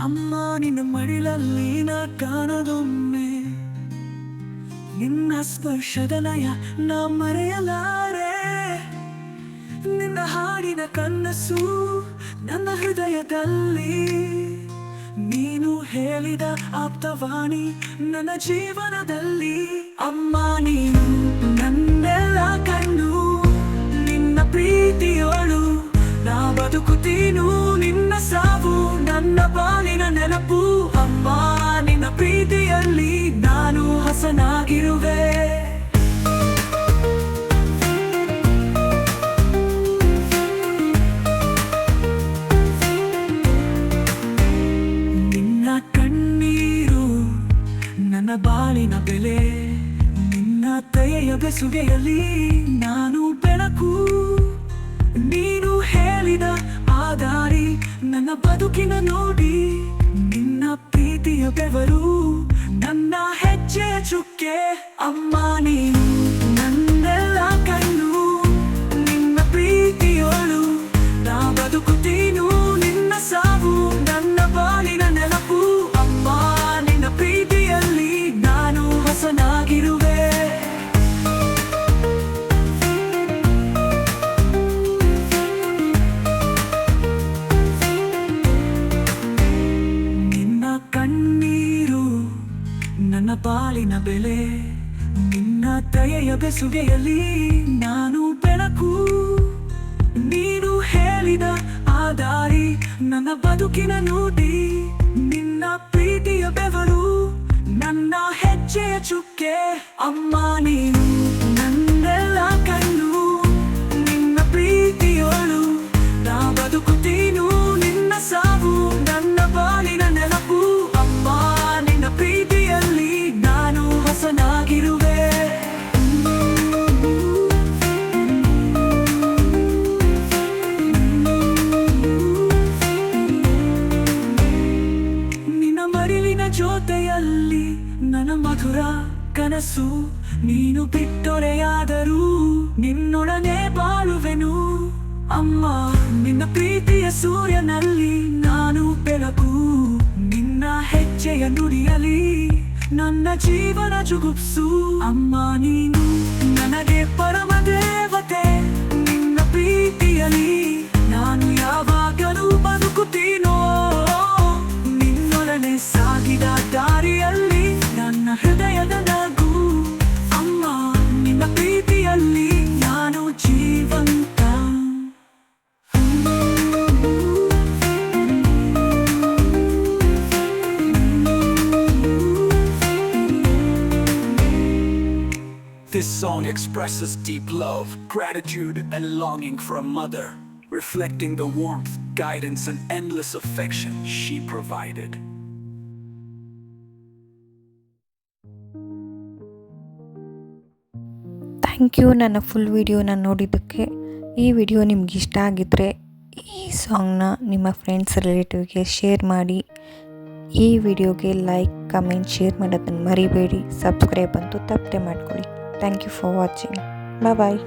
ಅಮ್ಮ ನಿನ್ನ ಮಡಿಲಲ್ಲಿ ನಾ ಕಾಣದೊಮ್ಮೆ, ನಿನ್ನ ಸ್ಪರ್ಶದ ಲಯ ನಾ ಮರೆಯಲಾರೆ. ನಿನ್ನ ಹಾಡಿನ ಕನಸು ನನ್ನ ಹೃದಯದಲ್ಲಿ, ನೀನು ಹೇಳಿದ ಆಪ್ತವಾಣಿ ನನ್ನ ಜೀವನದಲ್ಲಿ. ಅಮ್ಮ ನೀನು ನನ್ನೆಲ್ಲ ಕಣ್ಣು, ನಿನ್ನ ಪ್ರೀತಿಯೋಳು ನಾ ಬದುಕುತ್ತೀನು. ನಿನ್ನ ಸಾವು ನನ್ನ ಬಾಳಿನ ನೆನಪು. ಅಮ್ಮ ನಿನ್ನ ಪ್ರೀತಿಯಲ್ಲಿ ನಾನು ಹಸನಾಗಿರುವೆ. ನಿನ್ನ ಕಣ್ಣೀರು ನನ್ನ ಬಾಳಿನ ಬೆಲೆ, ನಿನ್ನ ದಯೆಯ ಬೆಸುಗೆಯಲ್ಲಿ ನಾನು ಬೆಳಕು. ನೀನು ಹೇಳಿದ ಆ ದಾರಿ ನನ್ನ ಬದುಕಿನ ನೋಡಿ, ನಿನ್ನ ಪ್ರೀತಿಯ ಬೆವರು ನನ್ನ ಹೆಜ್ಜೆಯ ಚುಕ್ಕೆ. ಅಮ್ಮ ನೀನು ನನ್ನೆಲ್ಲ ಕಣ್ಣು, ನಿನ್ನ ಪ್ರೀತಿಯೋಳು ನಾ ಬದುಕುತ್ತೀನು. ನಿನ್ನ ಸಾವು ನನ್ನ ಬಾಳಿನ ನೆನಪು. ಅಮ್ಮ ನಿನ್ನ ಪ್ರೀತಿಯಲ್ಲಿ ನಾನು ಹಸನಾಗಿರುವೆ. ನನ್ನ ಬಾಳಿನ ಬೆಲೆ, ನಿನ್ನ ದಯೆಯ ಬೆಸುಗೆಯಲ್ಲಿ ನಾನು ಬೆಳಕು. ನೀನು ಹೇಳಿದ ಆ ದಾರಿ ನನ್ನ ಬದುಕಿನ ನುಡಿ, ನಿನ್ನ ಪ್ರೀತಿಯ ಬೆವರು ನನ್ನ ಹೆಜ್ಜೆಯ ಚುಕ್ಕೆ. ಅಮ್ಮ ನೀನು ನನ್ನೆಲ್ಲ ಕಣ್ಣು, ನಿನ್ನ ಪ್ರೀತಿಯೋಳು ನಾ ಬದುಕುತ್ತೀನು. ನಿನ್ನ ಸಾವು ನನ್ನ ಬಾಳಿನ ನೆನಪು. ಅಮ್ಮ ನಿನ್ನ ಪ್ರೀತಿಯಲ್ಲಿ ನಾನು ಹಸನಾಗಿರುವೆ. ನಿನ್ನ ಮಡಿಲಿನ ಜೊತೆಯಲ್ಲಿ ನನ್ನ ಮಧುರ ಕನಸು, ನೀನು ಬಿಟ್ಟೊರೆಯಾದರೂ ನಿನ್ನೊಡನೆ ಬಾಳುವೆನು. ಅಮ್ಮ ನಿನ್ನ ಪ್ರೀತಿಯ ಸೂರ್ಯನಲ್ಲಿ ನಾನು ಬೆಳಕು. ನಿನ್ನ ಹೆಜ್ಜೆಯ ನುಡಿಯಲಿ ನನ್ನ ಜೀವನ ಜುಗುಪ್ಸು. ಅಮ್ಮ ನೀನು ನನಗೆ ಪರಮ ದೇವತೆ, ನಿನ್ನ ಪ್ರೀತಿಯಲಿ ನಾನು ಯಾವಾಗಲೂ ಬದುಕುತ್ತೀನೋ. ನಿನ್ನೊಡನೆ ಸಾಗಿದ ದಾರಿಯಲ್ಲಿ ನನ್ನ ಹೃದಯದ ನಗು. ಅಮ್ಮ ನಿನ್ನ ಪ್ರೀತಿಯಲ್ಲಿ ನಾನು ಜೀವಂತ. This song expresses deep love, gratitude, and longing for a mother, reflecting the warmth, guidance, and endless affection she provided. Thank you ನನ್ನ ಫುಲ್ ವಿಡಿಯೋನ ನೋಡಿದ್ದಕ್ಕೆ. ಈ ವಿಡಿಯೋ ನಿಮ್ಗೆ ಇಷ್ಟ ಆಗಿದ್ದರೆ ಈ ಸಾಂಗ್ನ ನಿಮ್ಮ ಫ್ರೆಂಡ್ಸ್ ರಿಲೇಟಿವ್ಗೆ ಶೇರ್ ಮಾಡಿ. ಈ ವಿಡಿಯೋಗೆ ಲೈಕ್, ಕಮೆಂಟ್, ಶೇರ್ ಮಾಡೋದನ್ನು ಮರಿಬೇಡಿ. ಸಬ್ಸ್ಕ್ರೈಬ್ ಅಂತೂ ತಪ್ಪದೆ ಮಾಡ್ಕೊಳ್ಳಿ. Thank you for watching. Bye.